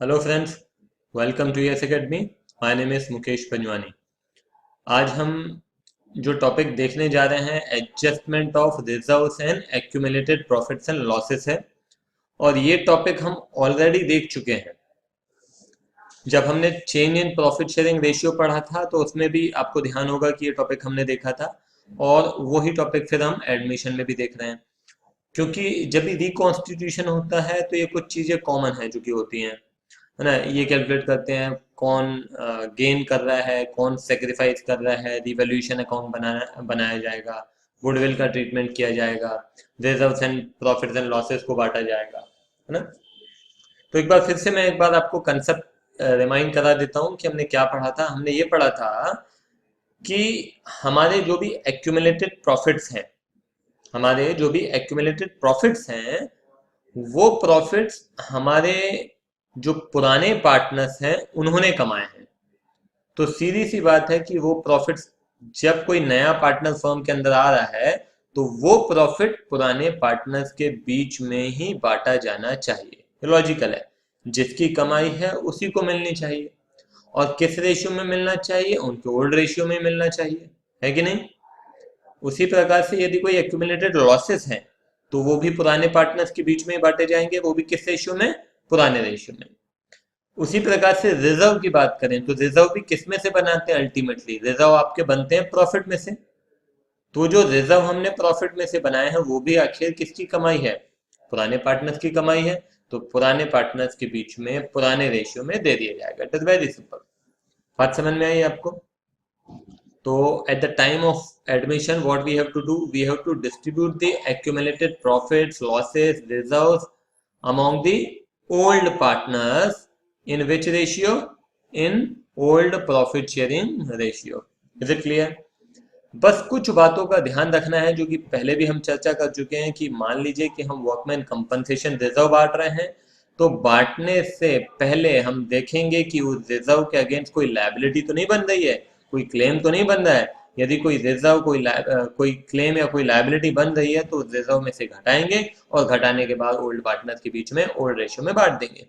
Hello friends, welcome to yes academy. My name is Mukesh Panjwani. आज हम जो टॉपिक देखने जा रहे हैं adjustment of reserves and accumulated profits and losses है। और ये टॉपिक हम ऑलरेडी देख चुके हैं। जब हमने change in profit sharing ratio पढ़ा था तो उसमें भी आपको ध्यान होगा कि ये टॉपिक हमने देखा था, और वही टॉपिक फिर हम एडमिशन में भी देख रहे हैं। क्योंकि जब भी रिकॉन्स्टिट्यूशन होता है तो ये कुछ चीज़ें कॉमन है जो कि होती हैं, है ना। ये कैलकुलेट करते हैं कौन गेन कर रहा है, कौन सेक्रीफाइस कर रहा है, रिवैल्यूएशन अकाउंट बनाया जाएगा, गुडविल का ट्रीटमेंट किया जाएगा, reserves and profits and losses को बांटा जाएगा, है ना। तो एक बार फिर से मैं एक बार आपको कंसेप्ट रिमाइंड करा देता हूँ कि हमने क्या पढ़ा था। हमने ये पढ़ा था कि हमारे जो भी एक्यूमुलेटेड प्रॉफिट्स हैं, हमारे जो भी एक्यूमुलेटेड प्रॉफिट्स हैं, वो प्रॉफिट्स हमारे जो पुराने पार्टनर्स हैं उन्होंने कमाए हैं। तो सीधी सी बात है कि वो प्रॉफिट्स जब कोई नया पार्टनर फर्म के अंदर आ रहा है तो वो प्रॉफिट पुराने पार्टनर्स के बीच में ही बांटा जाना चाहिए। लॉजिकल है, जिसकी कमाई है उसी को मिलनी चाहिए। और किस रेशियो में मिलना चाहिए? उनके ओल्ड रेशियो में मिलना चाहिए, है कि नहीं। उसी प्रकार से यदि कोई एक्यूमुलेटेड लॉसेस हैं तो वो भी पुराने पार्टनर्स के बीच में ही बांटे जाएंगे, वो भी किस रेशियो में? पुराने रेशियो में। उसी प्रकार से रिजर्व की बात करें तो रिजर्व भी किस में से बनाते हैं? अल्टीमेटली रिजर्व आपके बनते हैं प्रॉफिट में से। तो जो रिजर्व हमने प्रॉफिट में से बनाए हैं वो भी आखिर किसकी कमाई है? पुराने पार्टनर्स की कमाई है। तो पुराने पार्टनर्स के बीच में पुराने रेशियो में दे दिया जाएगा। It is very simple. बात समझ में आई आपको? तो at the time of admission what we have to do, we have to distribute the accumulated profits, losses, reserves among the old partners. In which ratio? In old profit sharing ratio. Is it clear? बस कुछ बातों का ध्यान रखना है जो कि पहले भी हम चर्चा कर चुके हैं कि मान लीजिए कि हम वर्कमैन कंपनसेशन रिजर्व बांट रहे हैं, तो बांटने से पहले हम देखेंगे कि उस रिजर्व के अगेंस्ट कोई लायबिलिटी तो नहीं बन रही है, कोई क्लेम तो नहीं बन रहा है। यदि कोई रिजर्व कोई क्लेम या कोई लायबिलिटी बन रही है तो उस रिजर्व में से घटाएंगे, और घटाने के बाद ओल्ड पार्टनर्स के बीच में ओल्ड रेशियो में बांट देंगे।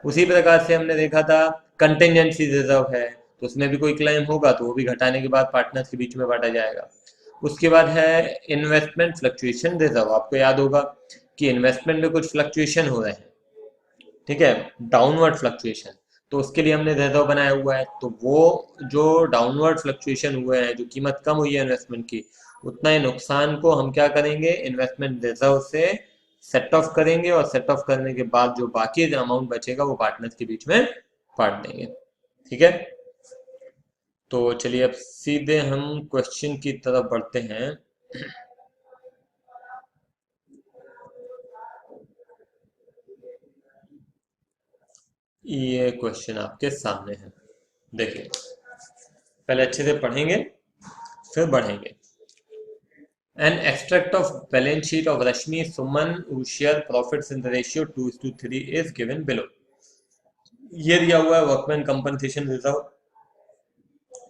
उसी प्रकार से हमने देखा था कंटेंजेंसी रिजर्व है, तो उसमें भी कोई क्लेम होगा तो वो भी घटाने के बाद पार्टनर्स के बीच में बांटा जाएगा। उसके बाद है इन्वेस्टमेंट फ्लक्चुएशन रिजर्व। आपको याद होगा कि इन्वेस्टमेंट में कुछ फ्लक्चुएशन हो रहे हैं, ठीक है, डाउनवर्ड फ्लक्चुएशन। तो उसके लिए हमने रिजर्व बनाया हुआ है। तो वो जो डाउनवर्ड फ्लक्चुएशन हुए हैं, जो कीमत कम हुई है इन्वेस्टमेंट की, उतना ही नुकसान को हम क्या करेंगे? इन्वेस्टमेंट रिजर्व से सेट ऑफ करेंगे, और सेट ऑफ करने के बाद जो बाकी अमाउंट बचेगा वो पार्टनर्स के बीच में बांट देंगे। ठीक है, तो चलिए अब सीधे हम क्वेश्चन की तरफ बढ़ते हैं। ये क्वेश्चन आपके सामने है, देखिए। पहले अच्छे से पढ़ेंगे फिर बढ़ेंगे। An extract of balance sheet of Rashmi Suman who share profits in the ratio 2:3 is given below. ये दिया हुआ है वर्कमैन कंपनसेशन रिजर्व,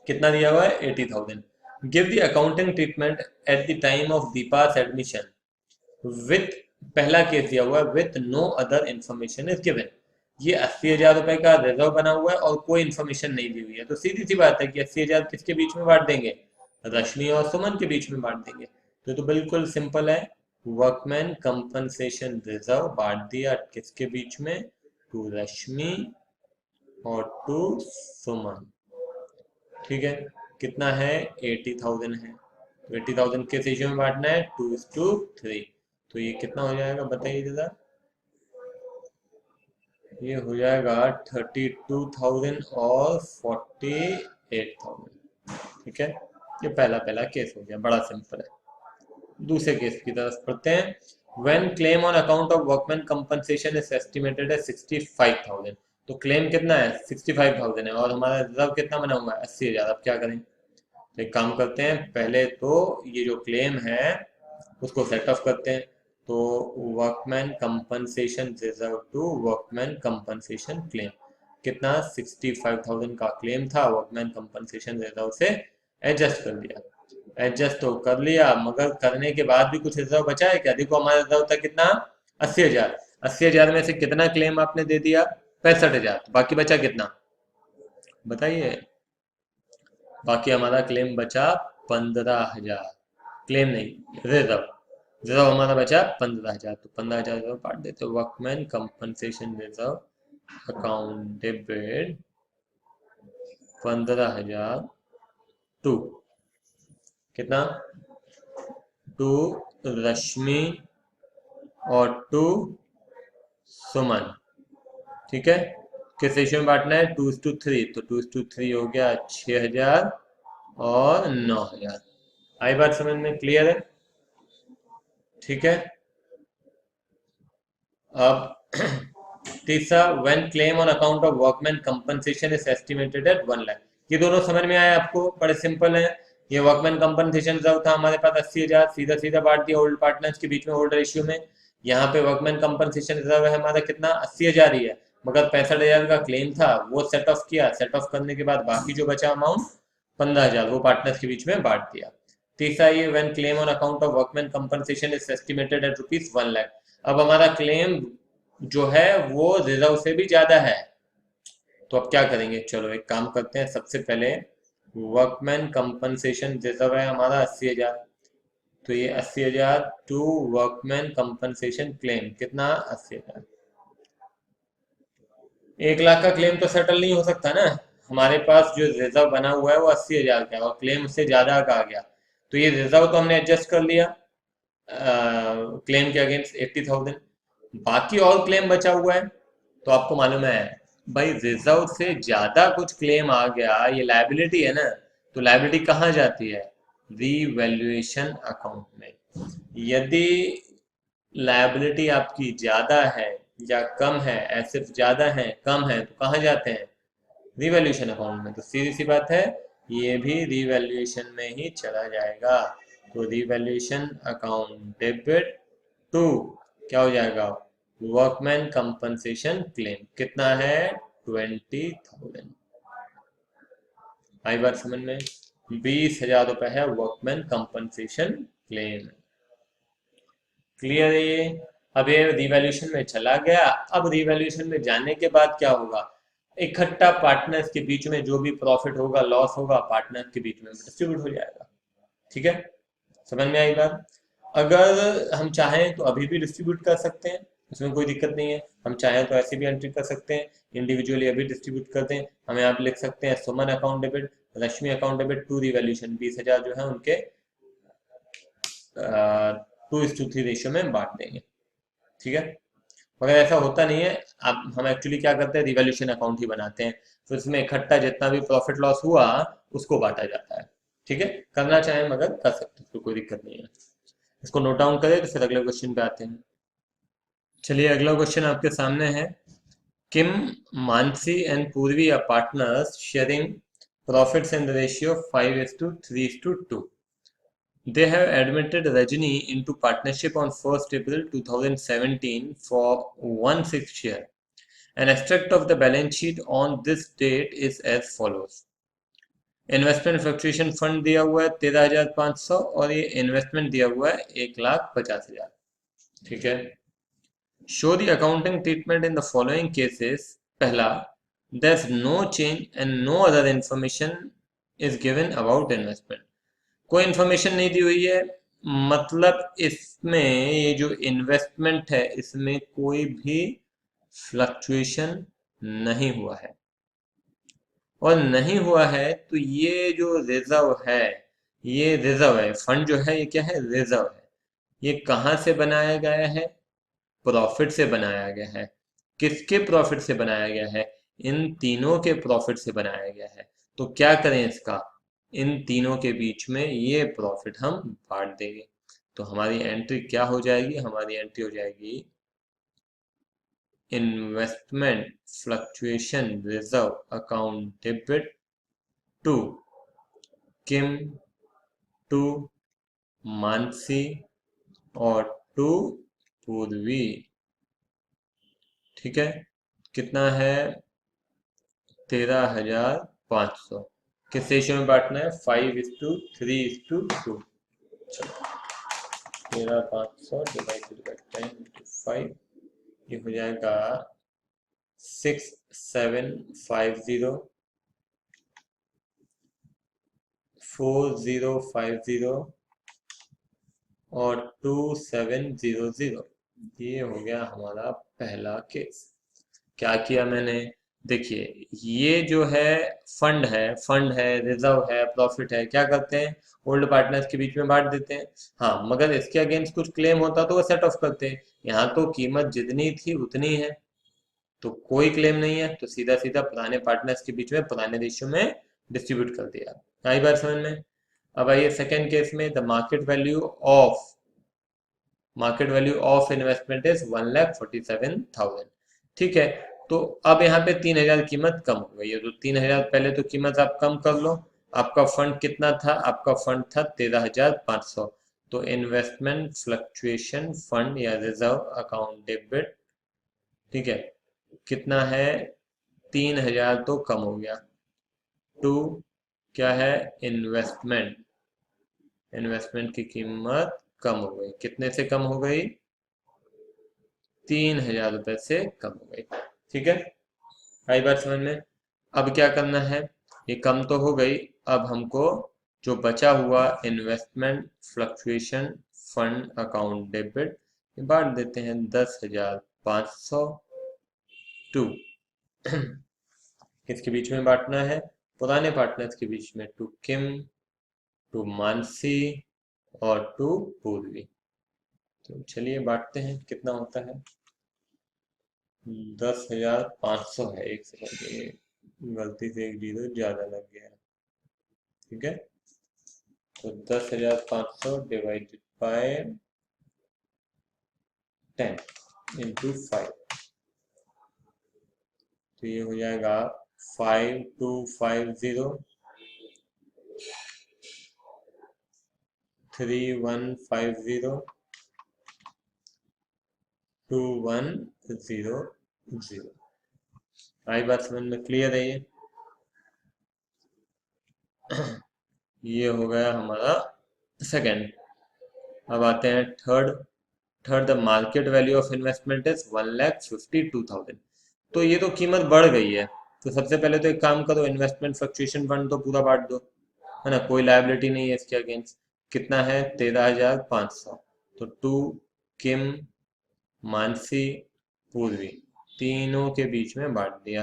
कितना दिया हुआ है? 80,000। Give the accounting treatment at the time of Deepa's admission with, पहला केस दिया हुआ है, with no other information is given. ये 80,000 रुपए का रिजर्व बना हुआ है और कोई इन्फॉर्मेशन नहीं दी हुई है। तो सीधी सी बात है कि 80,000 किसके बीच में बांट देंगे? रश्मि और सुमन के बीच में बांट देंगे। तो बिल्कुल सिंपल है। वर्कमैन कंपनसेशन रिजर्व बांट दिया किसके बीच में? टू रश्मि और टू सुमन। ठीक है, कितना है? 80,000 है। तो 80,000 किस रेशियो में बांटना है? 2:3। तो ये कितना हो जाएगा बताइए जरा। ये हो जाएगा 32,000 और 48,000। ठीक है, ये पहला पहला केस हो गया, बड़ा सिंपल है। दूसरे केस की तरफ पढ़ते हैं। When claim on account of workman compensation is estimated as 65,000। तो क्लेम कितना है? 65,000 है, और हमारा रिजर्व कितना बना हुआ है? 80,000। अब क्या करें? तो एक काम करते हैं, पहले तो ये जो क्लेम है उसको सेट ऑफ करते हैं। तो workman compensation reserve to workman compensation claim, कितना? 65,000 का क्लेम था, वर्कमैन कंपनसेशन रिजर्व से एडजस्ट कर दिया। एडजस्ट तो कर लिया, मगर करने के बाद भी कुछ रिजर्व बचा है क्या? देखो हमारा रिजर्व था कितना? 80,000। 80,000 में से कितना क्लेम आपने दे दिया? 65,000, तो बाकी बचा कितना बताइए। बाकी हमारा क्लेम बचा 15,000, क्लेम नहीं रिजर्व, रिजर्व हमारा बचा 15,000, तो 15,000 काट देते, workman compensation reserve account debit 15,000 to कितना, टू रश्मि और टू सुमन, ठीक है। किस रेशियो में बांटना है, 2:3, तो 2:3 हो गया 6,000 और 9,000। आई बात समझ में, क्लियर है, ठीक है। अब तीसरा, when claim on account of workman compensation is estimated at 1 lakh. ये दोनों समझ में आया आपको, बड़े सिंपल है। ये वर्कमैन कंपनसेशन रिजर्व था हमारे पास 80,000, सीधा सीधा बांट दिया ओल्ड पार्टनर्स के बीच में ओल्ड रेशियो में। यहाँ पे वर्कमैन कंपनसेशन रिजर्व है हमारा कितना, 80,000 ही है, मगर 65,000 का क्लेम था, वो सेट ऑफ किया, सेट ऑफ करने के बाद बाकी जो बचा अमाउंट 15,000 वो पार्टनर्स के बीच में बांट दिया। तीसरा ये, when claim on account of workman compensation is estimated at ₹1 lakh. अब हमारा क्लेम जो है वो रिजर्व से भी ज्यादा है, तो अब क्या करेंगे, चलो एक काम करते हैं। सबसे पहले वर्कमैन कंपनसेशन रिजर्व है हमारा 80,000, तो ये 80,000 टू वर्कमैन कंपनसेशन क्लेम कितना, 80,000। 1 लाख का क्लेम तो सेटल नहीं हो सकता ना, हमारे पास जो रिजर्व बना हुआ है वो 80,000 का है और क्लेम उससे ज्यादा का आ गया, तो ये रिजर्व तो हमने एडजस्ट कर लिया क्लेम के अगेंस्ट 80,000। बाकी और क्लेम बचा हुआ है, तो आपको मालूम है भाई रिजर्व से ज्यादा कुछ क्लेम आ गया, ये लायबिलिटी है ना, तो लायबिलिटी कहाँ जाती है, रीवैल्यूएशन अकाउंट में। यदि लायबिलिटी आपकी ज्यादा है या कम है, एसेट्स ज्यादा है कम है, तो कहाँ जाते हैं, रीवैल्यूएशन अकाउंट में। तो सीधी सी बात है, ये भी रीवैल्यूएशन में ही चला जाएगा, तो रीवैल्यूएशन अकाउंट डेबिट टू क्या हो जाएगा, वर्कमैन कंपनसेशन क्लेम कितना है, 20,000। आई बात समझ में, 20,000 रुपए है वर्कमैन कंपनसेशन क्लेम, क्लियर है ये। अब ये रिवैल्यूएशन में चला गया, अब रिवैल्यूएशन में जाने के बाद क्या होगा, इकट्ठा पार्टनर्स के बीच में जो भी प्रॉफिट होगा लॉस होगा पार्टनर्स के बीच में डिस्ट्रीब्यूट हो जाएगा, ठीक है, समझ में आई बात। अगर हम चाहें तो अभी भी डिस्ट्रीब्यूट कर सकते हैं, इसमें कोई दिक्कत नहीं है, हम चाहें तो ऐसे भी एंट्री कर सकते हैं, इंडिविजुअली अभी डिस्ट्रीब्यूट करते हैं। हम यहाँ पे लिख सकते हैं Suman account debit, Rashmi account debit to revaluation, 20,000 जो है उनके 2:3 रेशियो में बांट देंगे, ठीक है। मगर ऐसा होता नहीं है, आप हम एक्चुअली क्या करते हैं, रिवैल्यूएशन अकाउंट ही बनाते हैं, फिर उसमें इकट्ठा जितना भी प्रॉफिट लॉस हुआ उसको बांटा जाता है, ठीक है। करना चाहें मगर कर सकते हैं, तो कोई दिक्कत नहीं है। इसको नोट डाउन करें तो फिर अगले क्वेश्चन पे आते हैं। चलिए अगला क्वेश्चन आपके सामने है, Kim, Mansi and Purvi are partners sharing profits in the ratio 5:3:2। They have admitted Rajni into partnership on 1st April 2017 for 1/6 share. An extract of the balance sheet on this date is as follows. Investment fluctuation fund दिया हुआ है 13,500 और ये investment दिया हुआ है 1,50,000, ठीक है। Show the accounting treatment in the following cases. पहला, there is no change and no other information is given about investment. कोई इंफॉर्मेशन नहीं दी हुई है, मतलब इसमें ये जो इन्वेस्टमेंट है इसमें कोई भी फ्लक्चुएशन नहीं हुआ है, और नहीं हुआ है तो ये जो रिजर्व है, ये रिजर्व है, फंड जो है ये क्या है, रिजर्व है। ये कहाँ से बनाया गया है, प्रॉफिट से बनाया गया है। किसके प्रॉफिट से बनाया गया है, इन तीनों के प्रॉफिट से बनाया गया है। तो क्या करें इसका, इन तीनों के बीच में ये प्रॉफिट हम बांट देंगे। तो हमारी एंट्री क्या हो जाएगी, हमारी एंट्री हो जाएगी investment fluctuation reserve account debit to Kim, to Mansi और टू पूर्वी, ठीक है। कितना है, 13,500। किस रेशियो में बांटना है, 5:3:2। 13,500 डिवाइडेड बाई 10 × 5, ये हो जाएगा 6750 4050 और 2700। ये हो गया हमारा पहला केस। क्या किया मैंने, देखिए ये जो है फंड है रिजर्व है प्रॉफिट है, क्या करते हैं ओल्ड पार्टनर्स के बीच में बांट देते हैं। हाँ, मगर इसके अगेंस्ट कुछ क्लेम होता तो वो सेट ऑफ करते हैं। यहाँ तो कीमत जितनी थी उतनी है, तो कोई क्लेम नहीं है, तो सीधा सीधा पुराने पार्टनर्स के बीच में पुराने रेशियो में डिस्ट्रीब्यूट कर दिया। आई बात समझ में। अब आइए सेकेंड केस में, the market value of investment is 1,47,000। ठीक है, तो अब यहाँ पे 3,000 कीमत कम हो गई है, तो 3,000 पहले तो कीमत आप कम कर लो। आपका फंड कितना था, आपका फंड था 13,500। तो इन्वेस्टमेंट फ्लक्चुएशन फंड या रिजर्व अकाउंट डेबिट, ठीक है, कितना है, 3,000 तो कम हो गया। टू क्या है, इन्वेस्टमेंट की कीमत कम हो गई, कितने से कम हो गई, 3,000 रुपए से कम हो गई। ठीक है, आई बात समझ में। अब क्या करना है, ये कम तो हो गई, अब हमको जो बचा हुआ investment fluctuation fund account debit बांट देते हैं 10,500 टू किसके बीच में बांटना है, पुराने पार्टनर्स के बीच में, टू किम, टू मानसी और टू पूर्वी। तो चलिए बांटते हैं, कितना होता है, 10,500 है, एक सेकंड, गलती से एक जीरो ज्यादा लग गया। ठीक है, तो 10,500 डिवाइडेड बाय 10 इंटू 5, तो ये हो जाएगा 5250 3150 2100। आई बात समझ में, क्लियर है ये। ये हो गया हमारा सेकंड। अब आते हैं third the market value of investment is 1,52,000। तो ये तो कीमत बढ़ गई है, तो सबसे पहले तो एक काम करो, इन्वेस्टमेंट फ्लक्चुएशन फंड तो पूरा बांट दो, है ना, कोई लायबिलिटी नहीं है इसके अगेंस्ट। कितना है, 13,500। तो टू किम, मानसी, पूर्वी, तीनों के बीच में बांट दिया,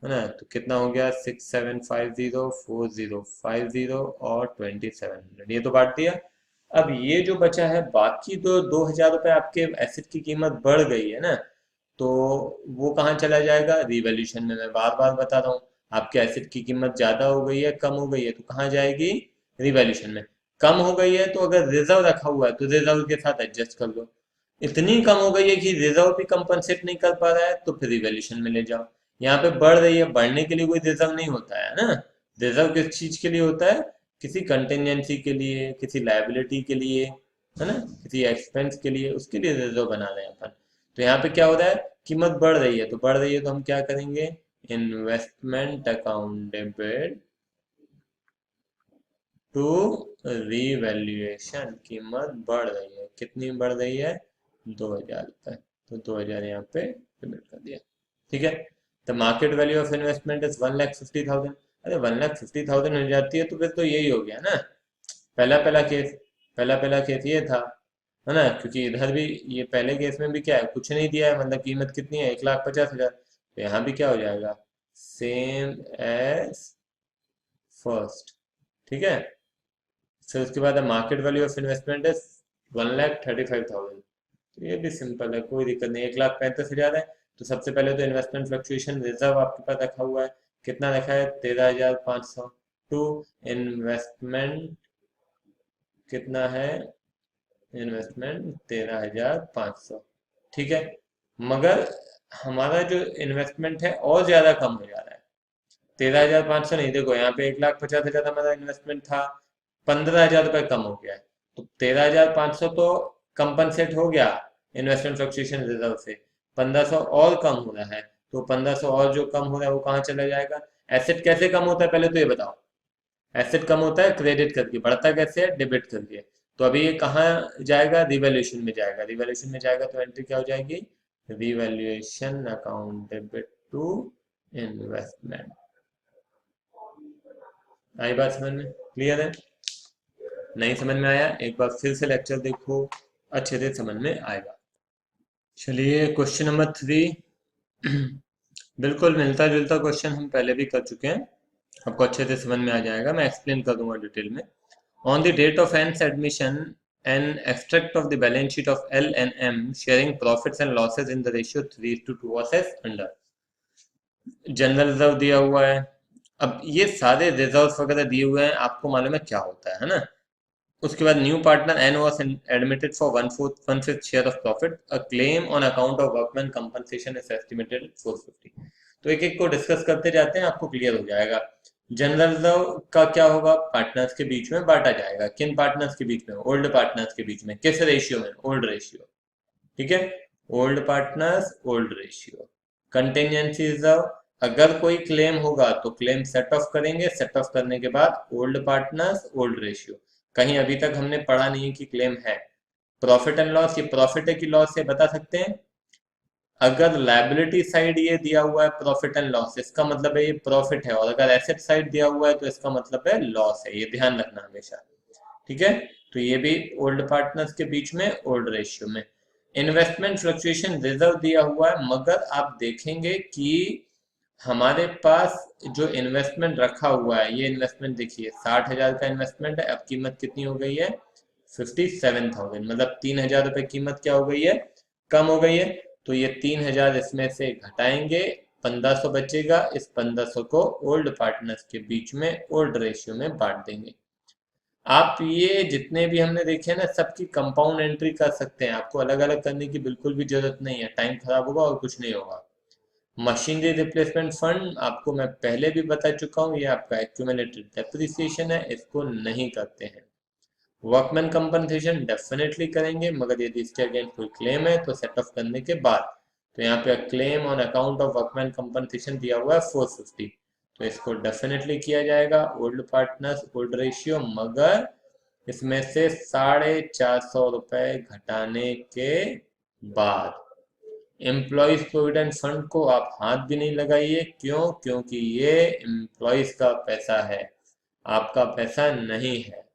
है ना, तो कितना हो गया, 6750 4050 और 2700, ये तो बांट दिया। अब ये जो बचा है बाकी, तो 2,000 रुपये आपके एसेट की कीमत बढ़ गई है ना, तो वो कहाँ चला जाएगा, रिवैल्यूएशन में। मैं बार बार बता रहा हूँ, आपके एसेट की कीमत ज्यादा हो गई है, कम हो गई है, तो कहाँ जाएगी, रिवैल्यूएशन में। कम हो गई है तो अगर रिजर्व रखा हुआ है तो रिजर्व के साथ एडजस्ट कर लो। इतनी कम हो गई है कि रिजर्व भी कंपनसेट नहीं कर पा रहा है, तो फिर रिवैल्यूएशन में ले जाओ। यहाँ पे बढ़ रही है, बढ़ने के लिए कोई रिजर्व नहीं होता है ना। रिजर्व किस चीज के लिए होता है, किसी कंटिजेंसी के लिए, किसी लायबिलिटी के लिए, है ना, किसी एक्सपेंस के लिए, उसके लिए रिजर्व बना रहे हैं अपन। तो यहाँ पे क्या हो रहा है, कीमत बढ़ रही है, तो बढ़ रही है तो हम क्या करेंगे, investment account debit to revaluation. कीमत बढ़ रही है, कितनी बढ़ रही है, 2,000 रुपये, तो 2,000 यहाँ पे पेमेंट कर दिया। ठीक है, the market value of investment is 1,50,000। अरे 1,50,000 हो जाती है तो फिर तो यही हो गया ना, पहला पहला केस ये था, है ना, क्योंकि इधर भी ये पहले केस में भी क्या है, कुछ नहीं दिया है, मतलब कीमत कितनी है, 1,50,000। तो यहाँ भी क्या हो जाएगा, सेम एज फर्स्ट। ठीक है, फिर उसके बाद market value of investment is 1,35,000। तो ये भी सिंपल है, कोई दिक्कत नहीं, 1,35,000 है। तो सबसे पहले तो इन्वेस्टमेंट फ्लक्चुएशन रिजर्व आपके पास रखा हुआ है, कितना रखा है, 13,500 टू इन्वेस्टमेंट, कितना है, इन्वेस्टमेंट 13,500। ठीक है, मगर हमारा जो इन्वेस्टमेंट है और ज्यादा कम हो जा रहा है, 13,500 नहीं, देखो यहाँ पे 1,50,000 हमारा इन्वेस्टमेंट था, 15,000 रुपये कम हो गया है। तो 13,500 तो कंपनसेट हो गया इन्वेस्टमेंट फ्लक्चुएशन रिजर्व से, 1,500 और कम हो रहा है। तो 1,500 और जो कम हो रहा है वो कहाँ चला जाएगा, एसेट कैसे कम होता है पहले तो ये बताओ। एसेट कम होता है क्रेडिट करके, बढ़ता कैसे है, डेबिट करके। तो अभी ये कहाँ जाएगा, रिवैल्यूएशन में जाएगा, रिवैल्यूएशन में जाएगा तो एंट्री क्या हो जाएगी, revaluation account debit to investment. आई बात समझ में? क्लियर है? नहीं समझ में आया एक बार फिर से लेक्चर देखो, अच्छे से समझ में आएगा। चलिए क्वेश्चन नंबर 3 बिल्कुल मिलता जुलता क्वेश्चन हम पहले भी कर चुके हैं, आपको अच्छे से समझ में आ जाएगा, मैं एक्सप्लेन कर दूंगा डिटेल में। On the date of N's admission an extract of the balance sheet of L&M sharing profits and losses in the ratio 3:2 was as under। General reserve दिया हुआ है, अब ये सारे रिजर्व वगैरह दिए हुए हैं, आपको मालूम है क्या होता है ना। उसके बाद new partner N was admitted for 1/5 share of profit, a claim on account of workman compensation is estimated 450। तो एक एक को डिस्कस करते जाते हैं, आपको क्लियर हो जाएगा। जनरल रिजर्व का क्या होगा, पार्टनर्स के बीच में बांटा जाएगा। किन पार्टनर्स के बीच में? ओल्ड पार्टनर्स के बीच में। किस रेशियो में? Old ratio. ठीक है, old partners old ratio. Contingency reserve, अगर कोई क्लेम होगा तो क्लेम सेट ऑफ करेंगे, सेट ऑफ करने के बाद ओल्ड पार्टनर्स ओल्ड रेशियो। कहीं अभी तक हमने पढ़ा नहीं है कि क्लेम है। प्रॉफिट एंड लॉस, ये प्रॉफिट है कि लॉस है बता सकते हैं? अगर लायबिलिटी साइड ये दिया हुआ है प्रॉफिट एंड लॉस, इसका मतलब है ये प्रॉफिट है, और अगर एसेट साइड दिया हुआ है तो इसका मतलब है लॉस है, ये ध्यान रखना हमेशा। ठीक है, तो ये भी ओल्ड पार्टनर्स के बीच में ओल्ड रेशियो में। इन्वेस्टमेंट फ्लक्चुएशन रिजर्व दिया हुआ है, मगर आप देखेंगे कि हमारे पास जो इन्वेस्टमेंट रखा हुआ है, ये इन्वेस्टमेंट देखिए 60,000 का इन्वेस्टमेंट है, अब कीमत कितनी हो गई है? 57,000, मतलब 3,000 रुपए कीमत क्या हो गई है? कम हो गई है। तो ये 3,000 इसमें से घटाएंगे, 1,500 बचेगा, इस 1,500 को ओल्ड पार्टनर्स के बीच में ओल्ड रेशियो में बांट देंगे। आप ये जितने भी हमने देखे ना, सबकी कंपाउंड एंट्री कर सकते हैं, आपको अलग अलग करने की बिल्कुल भी जरूरत नहीं है, टाइम खराब होगा और कुछ नहीं होगा। मशीनरी रिप्लेसमेंट फंड आपको मैं पहले भी बता चुका हूँ, ये आपका एक्यूमुलेटेड डेप्रिसिएशन है, इसको नहीं करते हैं। वर्कमैन कंपनसेशन डेफिनेटली करेंगे, मगर यदि इसके अगेंस्ट कोई क्लेम है तो सेट ऑफ करने के बाद। तो यहाँ पे claim on account of workman compensation दिया हुआ है 450, तो इसको डेफिनेटली किया जाएगा। ओल्ड पार्टनर्स ओल्ड रेशियो, मगर इसमें से 450 रुपए घटाने के बाद। एम्प्लॉयज प्रोविडेंट फंड को आप हाथ भी नहीं लगाइए, क्यों? क्योंकि ये एम्प्लॉयज का पैसा है, आपका पैसा नहीं है।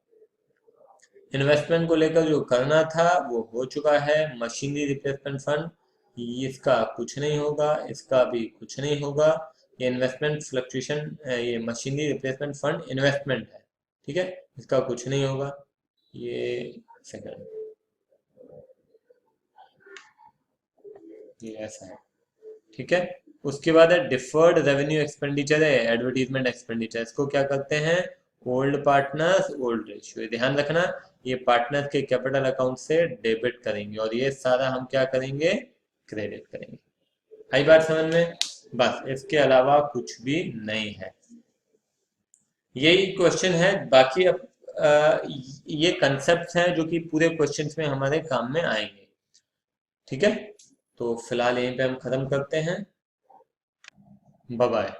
इन्वेस्टमेंट को लेकर जो करना था वो हो चुका है। मशीनरी रिप्लेसमेंट फंड, इसका कुछ नहीं होगा, इसका भी कुछ नहीं होगा। ये इन्वेस्टमेंट फ्लक्चुएशन, ये मशीनरी रिप्लेसमेंट फंड इन्वेस्टमेंट है, ठीक है, इसका कुछ नहीं होगा। ये सेकंड, ये ऐसा है, ठीक है। उसके बाद है डिफर्ड रेवेन्यू एक्सपेंडिचर है एडवर्टीजमेंट एक्सपेंडिचर, इसको क्या करते हैं? Old partners old ratio. ध्यान रखना, ये पार्टनर्स के कैपिटल अकाउंट से डेबिट करेंगे और ये सारा हम क्या करेंगे? क्रेडिट करेंगे। आई बात समझ में? बस, इसके अलावा कुछ भी नहीं है, यही क्वेश्चन है। बाकी अब ये कंसेप्ट हैं जो कि पूरे क्वेश्चंस में हमारे काम में आएंगे, ठीक है। तो फिलहाल यहीं पे हम खत्म करते हैं, बाय बाय।